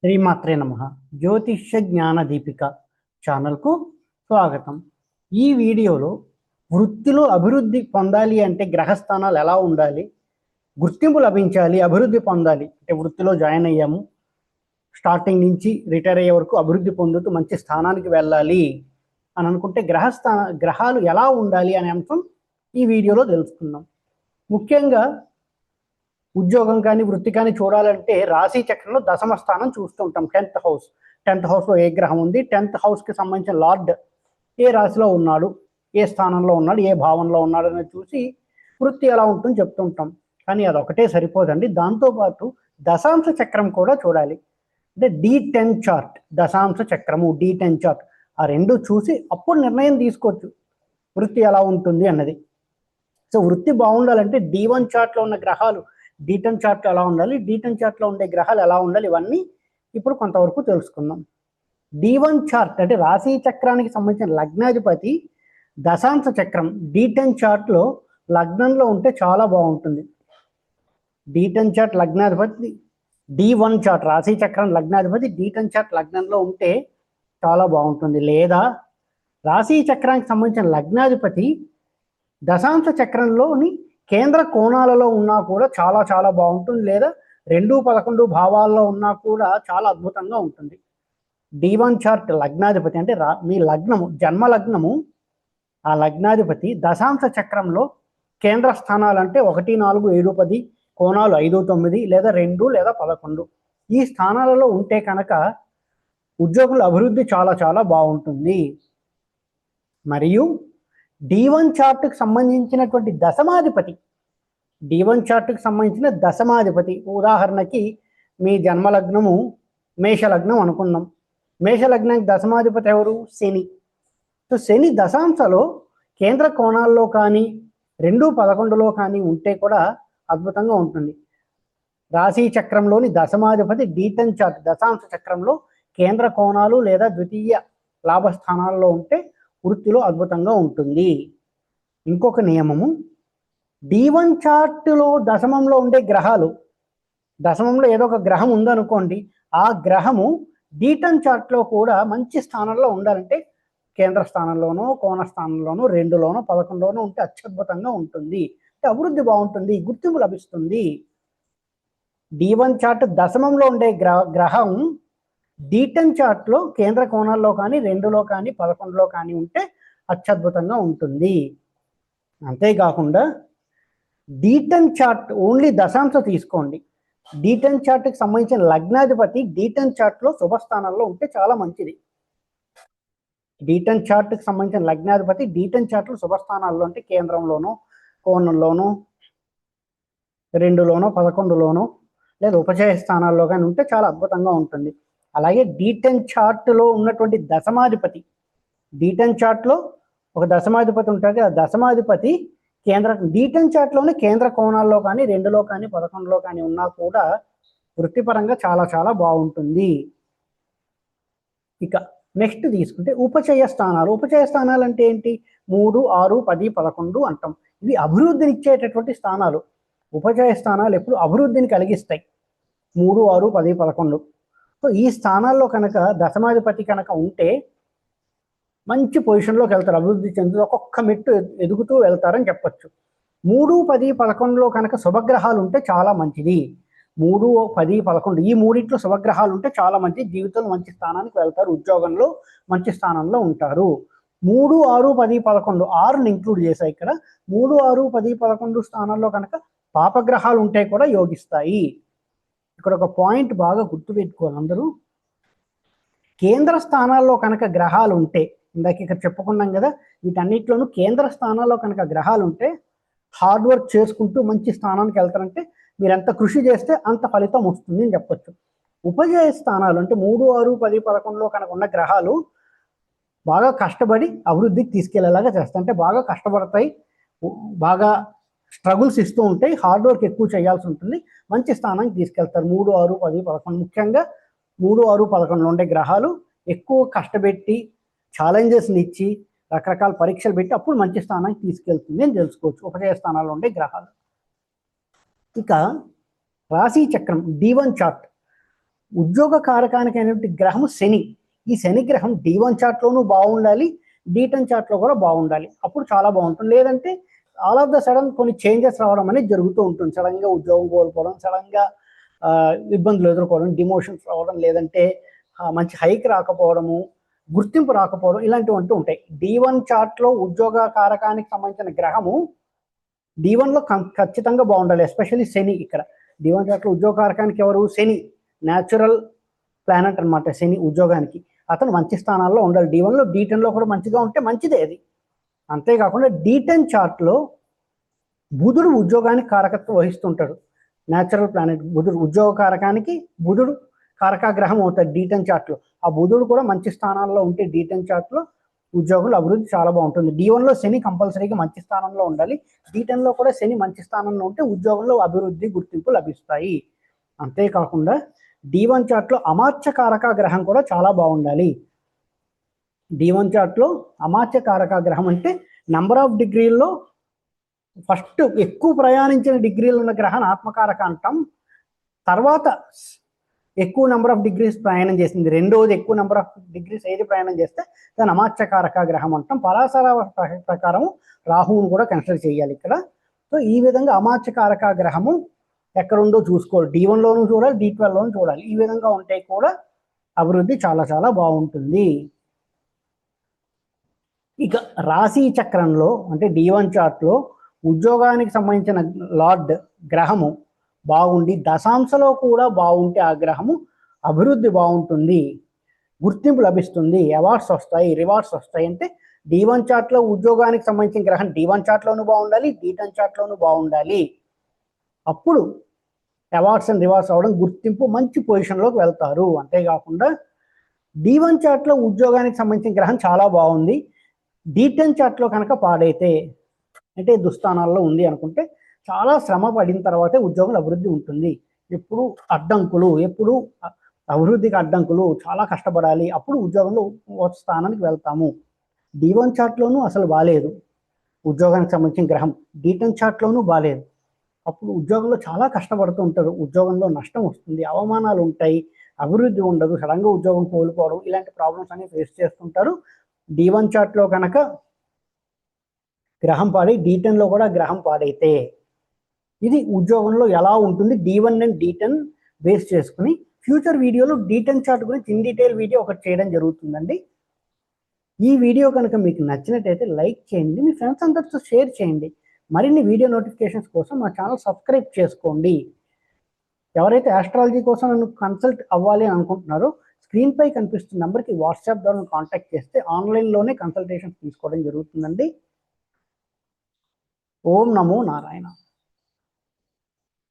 శ్రీమాత్రే నమః. జ్యోతిష్య జ్ఞాన దీపిక ఛానల్కు స్వాగతం. ఈ వీడియోలో వృత్తిలో అభివృద్ధి పొందాలి అంటే గ్రహస్థానాలు ఎలా ఉండాలి, గుర్తింపు లభించాలి, అభివృద్ధి పొందాలి అంటే వృత్తిలో జాయిన్ అయ్యాము, స్టార్టింగ్ నుంచి రిటైర్ అయ్యే వరకు అభివృద్ధి పొందుతూ మంచి స్థానానికి వెళ్ళాలి అని అనుకుంటే గ్రహాలు ఎలా ఉండాలి అనే అంశం ఈ వీడియోలో తెలుసుకుందాం. ముఖ్యంగా ఉద్యోగం కానీ వృత్తి కానీ చూడాలంటే రాశి చక్రంలో దశమ స్థానం చూస్తుంటాం. 10th హౌస్లో ఏ గ్రహం ఉంది, 10th హౌస్కి సంబంధించిన లార్డ్ ఏ రాశిలో ఉన్నాడు, ఏ స్థానంలో ఉన్నాడు, ఏ భావంలో ఉన్నాడు అనేది చూసి వృత్తి ఎలా ఉంటుందో చెప్తుంటాం. కానీ అదొకటే సరిపోదండి, దాంతోపాటు దశాంశ చక్రం కూడా చూడాలి. అంటే D10 చార్ట్, దశాంశ చక్రము D10 చార్ట్, ఆ రెండు చూసి అప్పుడు నిర్ణయం తీసుకోవచ్చు వృత్తి ఎలా ఉంటుంది అన్నది. సో వృత్తి బాగుండాలంటే D1 చార్ట్లో ఉన్న గ్రహాలు D10 చార్ట్లో ఎలా ఉండాలి, D10 చార్ట్లో ఉండే గ్రహాలు ఎలా ఉండాలి, ఇవన్నీ ఇప్పుడు కొంతవరకు తెలుసుకుందాం. D1 చార్ట్ అంటే రాశి చక్రానికి సంబంధించిన లగ్నాధిపతి దశాంశ చక్రం D10 చార్ట్లో లగ్నంలో ఉంటే చాలా బాగుంటుంది. D10 చార్ట్ లగ్నాధిపతి D1 చార్ట్ రాశి చక్రం లగ్నాధిపతి D10 చార్ట్ లగ్నంలో ఉంటే చాలా బాగుంటుంది. లేదా రాశి చక్రానికి సంబంధించిన లగ్నాధిపతి దశాంశ చక్రంలోని కేంద్ర కోణాలలో ఉన్నా కూడా చాలా చాలా బాగుంటుంది. లేదా 2-11 భావాల్లో ఉన్నా కూడా చాలా అద్భుతంగా ఉంటుంది. D1 చార్ట్ లగ్నాధిపతి అంటే మీ లగ్నము, జన్మ లగ్నము, ఆ లగ్నాధిపతి దశాంశ చక్రంలో కేంద్ర స్థానాలు అంటే 1, 4, 7, 10, కోణాలు 5, 9 లేదా 2 లేదా 11 ఈ స్థానాలలో ఉంటే కనుక ఉద్యోగుల అభివృద్ధి చాలా చాలా బాగుంటుంది. మరియు D1 చార్ట్కి సంబంధించినటువంటి దశమాధిపతి, D1 చార్ట్కి సంబంధించిన దశమాధిపతి, ఉదాహరణకి మీ జన్మలగ్నము మేషలగ్నం అనుకుందాం. మేషలగ్నానికి దశమాధిపతి ఎవరు? శని. సో శని దశాంశలో కేంద్ర కోణాల్లో కానీ 2-11లో కానీ ఉంటే కూడా అద్భుతంగా ఉంటుంది. రాశి చక్రంలోని దశమాధిపతి D10 చార్ట్ దశాంశ చక్రంలో కేంద్ర కోణాలు లేదా ద్వితీయ లాభస్థానాల్లో ఉంటే వృత్తిలో అద్భుతంగా ఉంటుంది. ఇంకొక నియమము, D1 చార్టులో దశమంలో ఉండే గ్రహాలు, దశమంలో ఏదో ఒక గ్రహం ఉందనుకోండి, ఆ గ్రహము D10 చార్ట్లో కూడా మంచి స్థానంలో ఉండాలంటే కేంద్ర స్థానంలోనో కోణ స్థానంలోనో 2లోనో 11లోనో ఉంటే అత్యద్భుతంగా ఉంటుంది. అంటే అభివృద్ధి బాగుంటుంది, గుర్తింపు లభిస్తుంది. D1 చార్ట్ దశమంలో ఉండే గ్రహం D10 చార్ట్లో కేంద్ర కోణాల్లో కానీ 2లో కానీ 11లో కానీ ఉంటే అత్యద్భుతంగా ఉంటుంది. అంతేకాకుండా D10 చార్ట్ ఓన్లీ దశాంశ తీసుకోండి. D10 చార్ట్కి సంబంధించిన లగ్నాధిపతి D10 చార్ట్లో శుభస్థానంలో ఉంటే చాలా మంచిది. D10 చార్ట్కి సంబంధించిన లగ్నాధిపతి D10 చార్ట్లో శుభస్థానాల్లో అంటే కేంద్రంలోనో కోణంలోనో 2లోనో 11లోనో లేదా ఉపచయ స్థానాల్లో కానీ ఉంటే చాలా అద్భుతంగా ఉంటుంది. అలాగే D10 చార్ట్లో ఉన్నటువంటి దశమాధిపతి, D10 చార్ట్లో ఒక దశమాధిపతి ఉంటుంది. ఆ దశమాధిపతి D10 చార్ట్లోనే కేంద్ర కోణాల్లో కానీ 2లో కానీ 11లో కానీ ఉన్నా కూడా వృత్తిపరంగా చాలా చాలా బాగుంటుంది. ఇక నెక్స్ట్ తీసుకుంటే ఉపచయ స్థానాలు. ఉపచయ స్థానాలు అంటే ఏంటి? 3, 6, 10, 11 అంటాం. ఇవి అభివృద్ధిని ఇచ్చేటటువంటి స్థానాలు. ఉపచయ స్థానాలు ఎప్పుడు అభివృద్ధిని కలిగిస్తాయి. 3, 6, 10, 11. సో ఈ స్థానాల్లో కనుక దశమాధిపతి కనుక ఉంటే మంచి పొజిషన్లోకి వెళ్తారు, అభివృద్ధి చెందుతూ ఒక్కొక్క మెట్టు ఎదుగుతూ వెళ్తారని చెప్పచ్చు. 3, 10, 11లో కనుక శుభగ్రహాలు ఉంటే చాలా మంచిది. 3, 10, 11 ఈ మూడింట్లో శుభగ్రహాలు ఉంటే చాలా మంచి, జీవితంలో మంచి స్థానానికి వెళ్తారు, ఉద్యోగంలో మంచి స్థానంలో ఉంటారు. 3, 6, 10, 11 6ని ఇంక్లూడ్ చేశాయి ఇక్కడ. 3, 6, 10, 11 స్థానాల్లో కనుక పాపగ్రహాలు ఉంటే కూడా యోగిస్తాయి. ఇక్కడ ఒక పాయింట్ బాగా గుర్తుపెట్టుకోవాలి అందరూ. కేంద్ర స్థానాల్లో కనుక గ్రహాలు ఉంటే, ఇందాక ఇక్కడ చెప్పుకున్నాం కదా, వీటన్నిటిలోనూ కేంద్ర స్థానాల్లో కనుక గ్రహాలు ఉంటే హార్డ్ వర్క్ చేసుకుంటూ మంచి స్థానానికి వెళ్తారంటే మీరు ఎంత కృషి చేస్తే అంత ఫలితం వస్తుంది అని చెప్పొచ్చు. ఉపజయ స్థానాలు అంటే 3, 6, 10, 11లో కనుక ఉన్న గ్రహాలు బాగా కష్టపడి అభివృద్ధికి తీసుకెళ్లేలాగా చేస్తాయి. అంటే బాగా కష్టపడతాయి, బాగా స్ట్రగుల్స్ ఇస్తూ ఉంటాయి, హార్డ్ వర్క్ ఎక్కువ చేయాల్సి ఉంటుంది, మంచి స్థానానికి తీసుకెళ్తారు. 3, 6, 10, 11 ముఖ్యంగా 3, 6, 11లో ఉండే గ్రహాలు ఎక్కువ కష్టపెట్టి ఛాలెంజెస్ని ఇచ్చి రకరకాల పరీక్షలు పెట్టి అప్పుడు మంచి స్థానానికి తీసుకెళ్తుంది అని తెలుసుకోవచ్చు ఉపజయ స్థానాల్లో ఉండే గ్రహాలు. ఇక రాశి చక్రం D1 చార్ట్ ఉద్యోగ కారకానికి అయినటువంటి గ్రహము శని. ఈ శని గ్రహం D1 చార్ట్లోనూ బాగుండాలి, D10 చార్ట్లో కూడా బాగుండాలి. అప్పుడు చాలా బాగుంటుంది. లేదంటే ఆల్ ఆఫ్ ద సడన్ కొన్ని చేంజెస్ రావడం అనేది జరుగుతూ ఉంటుంది. సడన్గా ఉద్యోగం కోల్పోవడం, సడన్గా ఇబ్బందులు ఎదుర్కోవడం, డిమోషన్స్ రావడం, లేదంటే మంచి హైక్ రాకపోవడము, గుర్తింపు రాకపోవడం, ఇలాంటివి ఉంటాయి. D1 చార్ట్లో ఉద్యోగ కారకానికి సంబంధించిన గ్రహము D1లో ఖచ్చితంగా బాగుండాలి. ఎస్పెషల్లీ శని. ఇక్కడ D1 చార్ట్లో ఉద్యోగ కారకానికి ఎవరు? శని. న్యాచురల్ ప్లానెట్ అనమాట శని ఉద్యోగానికి. అతను మంచి స్థానాల్లో ఉండాలి. D1లో, D10లో కూడా మంచిగా ఉంటే మంచిదే అది. అంతేకాకుండా D10 చార్ట్లో బుధుడు ఉద్యోగానికి కారకత్వం వహిస్తుంటాడు. న్యాచురల్ ప్లానెట్ బుధుడు ఉద్యోగ కారకానికి బుధుడు కారకాగ్రహం అవుతాడు D10 చార్ట్లో. ఆ బుధుడు కూడా మంచి స్థానాల్లో ఉంటే D10 చార్ట్లో ఉద్యోగుల అభివృద్ధి చాలా బాగుంటుంది. D1లో శని కంపల్సరీగా మంచి స్థానంలో ఉండాలి. D10లో కూడా శని మంచి స్థానంలో ఉంటే ఉద్యోగంలో అభివృద్ధి, గుర్తింపు లభిస్తాయి. అంతేకాకుండా D1 చార్ట్లో అమాత్య కారక గ్రహం కూడా చాలా బాగుండాలి. D1 చార్ట్లో అమాత్య కారక గ్రహం అంటే నెంబర్ ఆఫ్ డిగ్రీల్లో ఫస్ట్ ఎక్కువ ప్రయాణించిన డిగ్రీలు ఉన్న గ్రహాన్ని ఆత్మకారక అంటాం. తర్వాత ఎక్కువ నెంబర్ ఆఫ్ డిగ్రీస్ ప్రయాణం చేసింది, రెండోది ఎక్కువ నెంబర్ ఆఫ్ డిగ్రీస్ ఏది ప్రయాణం చేస్తే దాని అమాత్యకారక గ్రహం అంటాం. పరాశర ప్రకారం రాహువును కూడా కన్సిడర్ చేయాలి ఇక్కడ. సో ఈ విధంగా అమాత్యకారక గ్రహము ఎక్కడుందో చూసుకోవాలి. D1లోనూ చూడాలి, D12లోనూ చూడాలి. ఈ విధంగా ఉంటే కూడా అభివృద్ధి చాలా చాలా బాగుంటుంది. ఇక రాశి చక్రంలో అంటే D1 చార్ట్లో ఉద్యోగానికి సంబంధించిన లార్డ్ గ్రహము బాగుండి దశాంశలో కూడా బాగుంటే ఆ గ్రహము అభివృద్ధి బాగుంటుంది, గుర్తింపు లభిస్తుంది, అవార్డ్స్ వస్తాయి, రివార్డ్స్ వస్తాయి. అంటే D1 చార్ట్లో ఉద్యోగానికి సంబంధించిన గ్రహం D1 చార్ట్లోనూ బాగుండాలి, D10 చార్ట్లోనూ బాగుండాలి. అప్పుడు అవార్డ్స్ అండ్ రివార్డ్స్ అవ్వడం, గుర్తింపు, మంచి పొజిషన్లోకి వెళ్తారు. అంతేకాకుండా D1 చార్ట్లో ఉద్యోగానికి సంబంధించిన గ్రహం చాలా బాగుంది, D10 చార్ట్లో కనుక పాడైతే అంటే దుస్థానాల్లో ఉంది అనుకుంటే చాలా శ్రమ పడిన తర్వాతే ఉద్యోగుల అభివృద్ధి ఉంటుంది. ఎప్పుడు అడ్డంకులు, ఎప్పుడు అభివృద్ధికి అడ్డంకులు, చాలా కష్టపడాలి, అప్పుడు ఉద్యోగంలో స్థానానికి వెళ్తాము. D1 చార్ట్లోనూ అసలు బాలేదు ఉద్యోగానికి సంబంధించిన గ్రహం, D10 చార్ట్లోనూ బాలేదు. అప్పుడు ఉద్యోగంలో చాలా కష్టపడుతూ ఉంటారు, ఉద్యోగంలో నష్టం వస్తుంది, అవమానాలు ఉంటాయి, అభివృద్ధి ఉండదు, సడన్గా ఉద్యోగం కోల్పోవడం, ఇలాంటి ప్రాబ్లమ్స్ అన్ని ఫేస్ చేస్తుంటారు. D1 చార్ట్లో కనుక గ్రహం పాడి D10లో కూడా గ్రహం పాడైతే ఇది ఉద్యోగంలో ఎలా ఉంటుంది D1 అండ్ D10 బేస్ చేసుకుని ఫ్యూచర్ వీడియోలో D10 చార్ట్ గురించి ఇన్ డీటెయిల్ వీడియో ఒకటి చేయడం జరుగుతుందండి. ఈ వీడియో కనుక మీకు నచ్చినట్టయితే లైక్ చేయండి, మీ ఫ్రెండ్స్ అందరితో షేర్ చేయండి. మరిన్ని వీడియో నోటిఫికేషన్స్ కోసం మా ఛానల్ సబ్స్క్రైబ్ చేసుకోండి. ఎవరైతే ఆస్ట్రాలజీ కోసం నన్ను కన్సల్ట్ అవ్వాలి అని అనుకుంటున్నారో స్క్రీన్పై కనిపిస్తున్న నెంబర్కి వాట్సాప్ ద్వారా కాంటాక్ట్ చేస్తే ఆన్లైన్లోనే కన్సల్టేషన్ తీసుకోవడం జరుగుతుందండి. ఓం నమో నారాయణ.